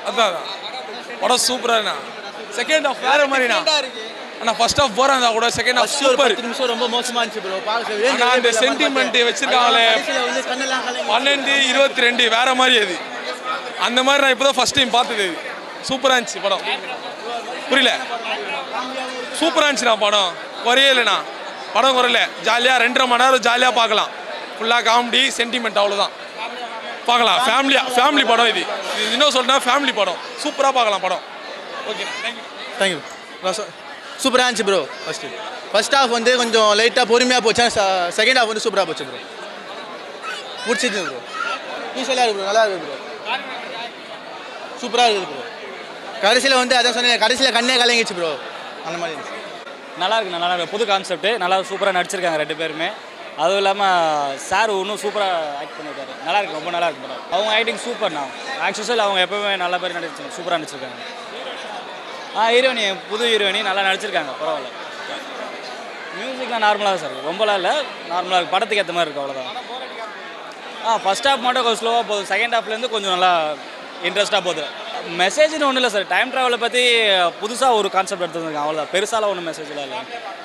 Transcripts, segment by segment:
அதான் படம் சூப்பராண்ணா. Second half வேற மாதிரிண்ணா. ஆனால் ஃபர்ஸ்ட் ஹாஃப் போகிறா இருந்தால் கூட செகண்ட் ஹாஃப் சூப்பர். 10 நிமிஷம் ரொம்ப மோசமாக இருந்துச்சு ப்ரோ. ஆனால் அந்த சென்டிமெண்ட் வச்சிருக்காங்களே 12-22 வேற மாதிரி அது. அந்த மாதிரி நான் இப்போ தான் ஃபர்ஸ்ட் டைம் பார்த்தது. சூப்பராக இருந்துச்சு படம். புரியல, சூப்பராக இருந்துச்சுண்ணா படம். குறையே இல்லைண்ணா, படம் குறையில. ஜாலியாக 2.5 மணி நேரம் ஜாலியாக பார்க்கலாம். ஃபுல்லாக காமெடி சென்டிமெண்ட் அவ்வளோதான். பார்க்கலாம் ஃபேமிலி படம். இது இன்னும் சொல்லிட்டா ஃபேமிலி படம். சூப்பராக பார்க்கலாம் படம். Okay, thank you. சூப்பராக இருந்துச்சு ப்ரோ. ஃபர்ஸ்ட் ஹாஃப் வந்து கொஞ்சம் லைட்டாக பொறுமையாக போச்சு. செகண்ட் ஹாஃப் வந்து சூப்பராக போச்சு ப்ரோ. பிடிச்சிருக்கு ப்ரோ. யூஸ்வலாக இருக்கு ப்ரோ. நல்லா இருக்கு ப்ரோ. சூப்பராக இருக்குது ப்ரோ. கடைசியில் வந்து அதான் சொன்னேன், கடைசியில் கண்ணே கலங்கிச்சு ப்ரோ. அந்த மாதிரி இருந்துச்சு. நல்லா இருக்கு. புது கான்செப்ட். நல்லா சூப்பராக நடிச்சிருக்காங்க 2 பேருமே. அதுவும் இல்லாமல் சார் இன்னும் சூப்பராக ஆக்ட் பண்ணியிருக்காரு. நல்லா இருக்கு, ரொம்ப நல்லா இருக்கு படம். அவங்க ஆக்டிங் சூப்பர்ண்ணா. ஆக்சுவல் அவங்க எப்பவுமே நல்ல பேர் நடிச்சிருக்காங்க, சூப்பராக நடிச்சிருக்காங்க. ஹீரோயினி, புது ஹீரோயினி நல்லா நடிச்சிருக்காங்க, பரவாயில்ல. மியூசிக்லாம் நார்மலாக தான் சார், ரொம்பலாம் இல்லை, நார்மலாக இருக்குது. படத்துக்கு ஏற்ற மாதிரி இருக்குது, அவ்வளோதான். ஃபர்ஸ்ட் ஹாஃப் மட்டும் கொஞ்சம் ஸ்லோவாக போகுது. செகண்ட் ஹாஃப்லேருந்து கொஞ்சம் நல்லா இன்ட்ரெஸ்ட்டாக போகுது. மெசேஜ்னு ஒன்றும் இல்லை சார். டைம் ட்ராவலை பற்றி புதுசாக ஒரு கான்செப்ட் எடுத்துருக்காங்க, அவ்வளோதான். பெருசாலாம் ஒன்றும் மெசேஜ்லாம் இல்லை.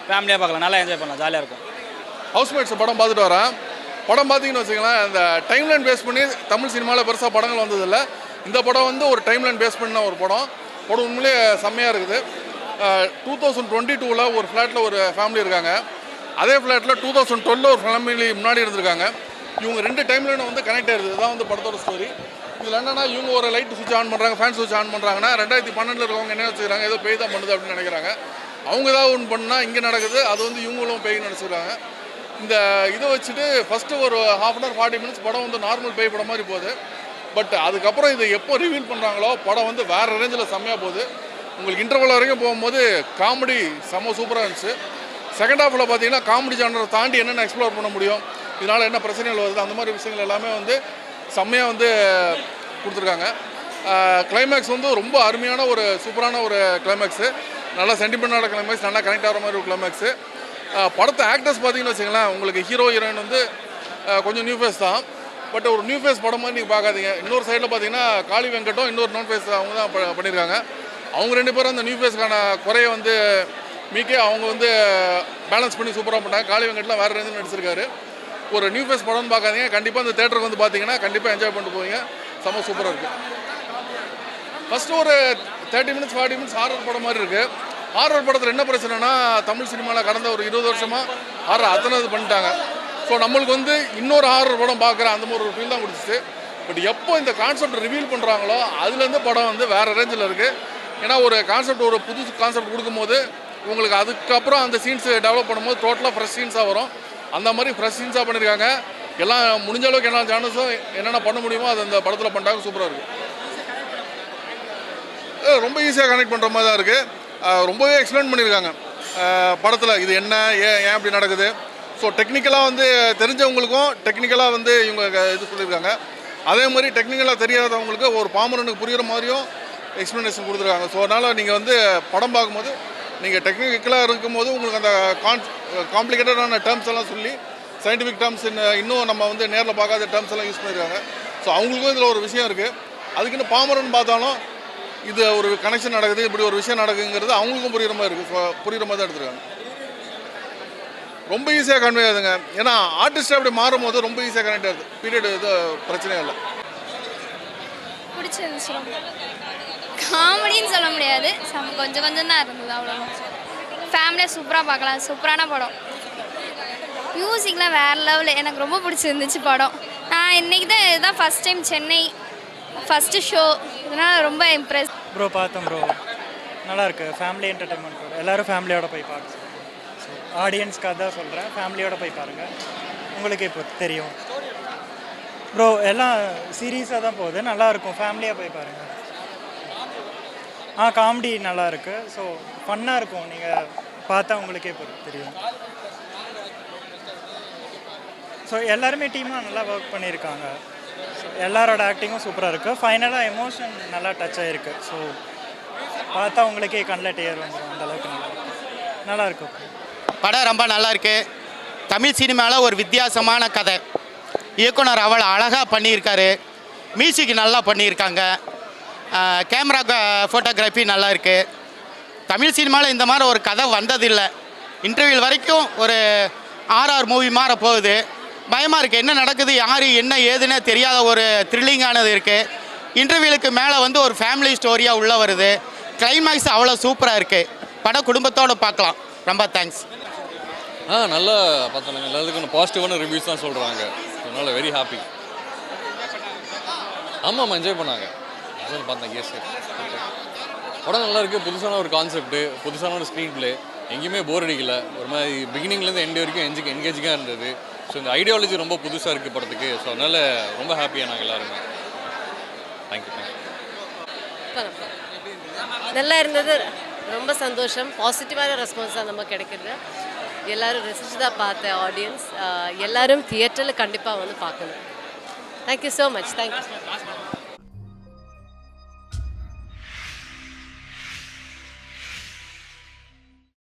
ஃபேமிலியாக பார்க்கலாம், நல்லா என்ஜாய் பண்ணலாம், ஜாலியாக இருக்கும். ஹவுஸ்மேட்ஸ் படம் பார்த்துட்டு வரேன். படம் பார்த்தீங்கன்னு வச்சுக்கலாம், அந்த டைம்லைன் பேஸ் பண்ணி தமிழ் சினிமாவில் பெருசாக படங்கள் வந்ததில்லை. இந்த படம் வந்து ஒரு டைம்லைன் பேஸ் பண்ண ஒரு படம் உண்மையிலே செம்மையாக இருக்குது. 2022 ஒரு ஃப்ளாட்டில் ஒரு ஃபேமிலி இருக்காங்க. அதே ஃப்ளாட்டில் 2012 ஒரு ஃபேமிலி முன்னாடி இருந்திருக்காங்க. இவங்க 2 டைம்லைனும் வந்து கனெக்ட் ஆகிடுது. இதுதான் வந்து படத்தோட ஸ்டோரி. இதில் என்னன்னா, இவங்க ஒரு லைட் சுவிட்ச் ஆன் பண்ணுறாங்க, ஃபேன் சுவிட்ச் ஆன் பண்ணுறாங்கன்னா 2012 இருக்கவங்க என்ன வச்சுக்கிறாங்க, ஏதோ பேய் தான் பண்ணுது அப்படின்னு நினைக்கிறாங்க. அவங்க ஏதாவது ஒன்று பண்ணால் இங்கே நடக்குது, அது வந்து இவங்களும் பேய் நினச்சிக்கிறாங்க. இந்த இதை வச்சுட்டு ஃபஸ்ட்டு ஒரு ½ hour 40 minutes படம் வந்து நார்மல் பேய் படம் மாதிரி போகுது. பட் அதுக்கப்புறம் இதை எப்போ ரிவீல் பண்ணுறாங்களோ படம் வந்து வேறு ரேஞ்சில் செம்மையாக போகுது. உங்களுக்கு இன்டர்வல் வரைக்கும் போகும்போது காமெடி செம்ம சூப்பராக இருந்துச்சு. செகண்ட் ஹாஃபில் பார்த்தீங்கன்னா காமெடி ஜானரை தாண்டி என்னென்ன எக்ஸ்ப்ளோர் பண்ண முடியும், இதனால் என்ன பிரச்சனைகள் வருது, அந்த மாதிரி விஷயங்கள் எல்லாமே வந்து செம்மையாக வந்து கொடுத்துருக்காங்க. கிளைமேக்ஸ் வந்து ரொம்ப அருமையான ஒரு சூப்பரான ஒரு கிளைமேக்ஸு. நல்லா சென்டிமெண்டான கிளைமேக்ஸ், நல்லா கனெக்ட் ஆகிற மாதிரி ஒரு கிளைமேக்ஸு. படத்தை ஆக்டர்ஸ் பார்த்தீங்கன்னு வச்சுங்களேன், உங்களுக்கு ஹீரோயின் வந்து கொஞ்சம் நியூ ஃபேஸ் தான். பட் ஒரு நியூ ஃபேஸ் படம் மாதிரி நீங்கள் பார்க்காதீங்க. இன்னொரு சைடில் பார்த்தீங்கன்னா காளி வெங்கட்டும் இன்னொரு நான் ஃபேஸ் அவங்க தான் பண்ணியிருக்காங்க. அவங்க 2 பேரும் அந்த நியூ ஃபேஸ்க்கான குறையை வந்து மீக்கே அவங்க வந்து பேலன்ஸ் பண்ணி சூப்பராக பண்ணாங்க. காளி வெங்கட்லாம் வேறு ரேஞ்சில் நடிச்சிருக்காரு. ஒரு நியூ ஃபேஸ் படம்னு பார்க்காதீங்க, கண்டிப்பாக அந்த தேட்டருக்கு வந்து பார்த்தீங்கன்னா கண்டிப்பாக என்ஜாய் பண்ணிட்டு போவீங்க. செம்ம சூப்பராக இருக்குது. ஃபஸ்ட்டு ஒரு 30 minutes 40 minutes ஹாரர் படம் மாதிரி இருக்குது. ஹாரர் படத்தில் என்ன பிரச்சனைனா, தமிழ் சினிமாவில் கடந்த ஒரு 20 வருஷமாக ஹாரர் அத்தனை இது பண்ணிட்டாங்க. ஸோ நம்மளுக்கு வந்து இன்னொரு ஹாரர் படம் பார்க்குற அந்த மாதிரி ஒரு ஃபீல் தான் கொடுத்துச்சு. பட் எப்போ இந்த கான்செப்ட் ரிவீல் பண்ணுறாங்களோ அதுலேருந்து படம் வந்து வேறு ரேஞ்சில் இருக்குது. ஏன்னா ஒரு கான்செப்ட், ஒரு புது கான்செப்ட் கொடுக்கும்போது உங்களுக்கு அதுக்கப்புறம் அந்த சீன்ஸ் டெவலப் பண்ணும்போது டோட்டலாக ஃப்ரெஷ் சீன்ஸாக வரும். அந்த மாதிரி ஃப்ரெஷ் சீன்ஸாக பண்ணியிருக்காங்க. எல்லாம் முடிஞ்ச அளவுக்கு எல்லா ஜானர்ஸும் என்னென்ன பண்ண முடியுமோ அது அந்த படத்தில் பண்ணிட்டாங்க. சூப்பராக இருக்குது. ரொம்ப ஈஸியாக கனெக்ட் பண்ணுற மாதிரி தான் இருக்குது. ரொம்பவே எக்ஸ்பிளைன் பண்ணியிருக்காங்க படத்தில், இது என்ன, ஏன் அப்படி நடக்குது. ஸோ டெக்னிக்கலாக வந்து தெரிஞ்சவங்களுக்கும் டெக்னிக்கலாக வந்து இவங்க இது சொல்லியிருக்காங்க. அதே மாதிரி டெக்னிக்கலாக தெரியாதவங்களுக்கு ஒரு பாமரனுக்கு புரிகிற மாதிரியும் எக்ஸ்ப்ளனேஷன் கொடுத்துருக்காங்க. ஸோ அதனால் நீங்கள் வந்து படம் பார்க்கும்போது நீங்கள் டெக்னிக்கலாக இருக்கும்போது உங்களுக்கு அந்த காம்ப்ளிகேட்டடான டேர்ம்ஸ் எல்லாம் சொல்லி சயின்டிஃபிக் டேர்ம்ஸ் இன்னும் நம்ம வந்து நேரில் பார்க்காத டேர்ம்ஸ் எல்லாம் யூஸ் பண்ணியிருக்காங்க. ஸோ அவங்களுக்கும் இதில் ஒரு விஷயம் இருக்குது. அதுக்குன்னு பாமரன் பார்த்தாலும் இது ஒரு கனெக்ஷன் நடக்குது, இப்படி ஒரு விஷயம் நடக்குங்கிறது அவங்களுக்கும் புரிகிற மாதிரி இருக்குது. ஸோ புரிகிற மாதிரி தான் எடுத்துருக்காங்க. ரொம்ப ஈஸியாக கன்வே ஆகுதுங்க. ஏன்னா ஆர்டிஸ்ட் அப்படி மாறும் போது ரொம்ப ஈஸியாக கனெக்ட் ஆகுது. பீரியட் இது பிரச்சனையே இல்லை. பிடிச்சிருந்துச்சு. ரொம்ப காமெடின்னு சொல்ல முடியாது, கொஞ்சம் கொஞ்சம் தான் இருந்தது, அவ்வளோதான். ஃபேமிலியாக சூப்பராக பார்க்கலாம், சூப்பரான படம். மியூசிக்லாம் வேறு லெவலில், எனக்கு ரொம்ப பிடிச்சிருந்துச்சு படம். நான் இன்றைக்கி தான் இதுதான் first time Chennai first show, இதனால் ரொம்ப இம்ப்ரெஸ். ப்ரோ பார்த்தோம் ப்ரோ, நல்லாயிருக்கு. ஃபேமிலி என்டர்டைன்மெண்ட், எல்லோரும் ஃபேமிலியோடு போய் பார்க்க. ஸோ ஆடியன்ஸ்க்காக தான் சொல்கிறேன், ஃபேமிலியோடு போய் பாருங்கள், உங்களுக்கு இப்போ தெரியும் ப்ரோ. எல்லாம் சீரியஸாக தான் போகுது, நல்லாயிருக்கும், ஃபேமிலியாக போய் பாருங்கள். காமெடி நல்லாயிருக்கு. ஸோ ஃபன்னாக இருக்கும், நீங்கள் பார்த்தா உங்களுக்கே இப்போ தெரியும். ஸோ எல்லாருமே டீமாக நல்லா ஒர்க் பண்ணியிருக்காங்க. ஸோ எல்லாரோட ஆக்டிங்கும் சூப்பராக இருக்குது. ஃபைனலாக எமோஷன் நல்லா டச் ஆகிருக்கு. ஸோ பார்த்தா உங்களுக்கே கண்ணில் டேர் வந்துடும், அந்தளவுக்கு நல்லாயிருக்கும். படம் ரொம்ப நல்லாயிருக்கு. தமிழ் சினிமாவில் ஒரு வித்தியாசமான கதை. இயக்குனர் அவ்வளோ அழகாக பண்ணியிருக்காரு. மியூசிக் நல்லா பண்ணியிருக்காங்க. கேமரா ஃபோட்டோகிராஃபி நல்லா இருக்குது. தமிழ் சினிமாவில் இந்த மாதிரி ஒரு கதை வந்ததில்லை. இன்டர்வியூ வரைக்கும் ஒரு ஆர்ஆர் மூவி மாற போகுது. பயமாக இருக்குது, என்ன நடக்குது, யார் என்ன ஏதுன்னே தெரியாத ஒரு த்ரில்லிங்கானது இருக்குது. இன்டர்வியூலுக்கு மேலே வந்து ஒரு ஃபேமிலி ஸ்டோரியாக உள்ளே வருது. கிளைமேக்ஸ் அவ்வளோ சூப்பராக இருக்குது. படம் குடும்பத்தோடு பார்க்கலாம். ரொம்ப தேங்க்ஸ். நல்லா பார்த்தோம். எல்லாத்துக்கும் பாசிட்டிவான ரிவ்யூஸ் தான் சொல்கிறாங்க. அதனால் வெரி ஹாப்பி. ஆமாம், என்ஜாய் பண்ணாங்க. அதான் பார்த்தேன். எஸ், படம் நல்லா இருக்குது. புதுசான ஒரு கான்செப்ட்டு, புதுசான ஒரு ஸ்க்ரீன் ப்ளே, எங்கேயுமே போர் அடிக்கல. ஒரு மாதிரி பிகினிங்லேருந்து எண்டு வரைக்கும் என்கேஜிங்காக இருந்தது. ஸோ இந்த ஐடியாலஜி ரொம்ப புதுசாக இருக்குது படத்துக்கு. ஸோ அதனால் ரொம்ப ஹாப்பியாக நாங்கள் எல்லாருமே. தேங்க்யூ. நல்லா இருந்தது. ரொம்ப சந்தோஷம். பாசிட்டிவான ரெஸ்பான்ஸ் தான் நமக்கு கிடைக்கிறது. எல்லோரும் ரசித்து தான் பார்த்த ஆடியன்ஸ். எல்லோரும் தியேட்டரில் கண்டிப்பாக வந்து பார்க்கணும். Thank you so much. தேங்க்யூ.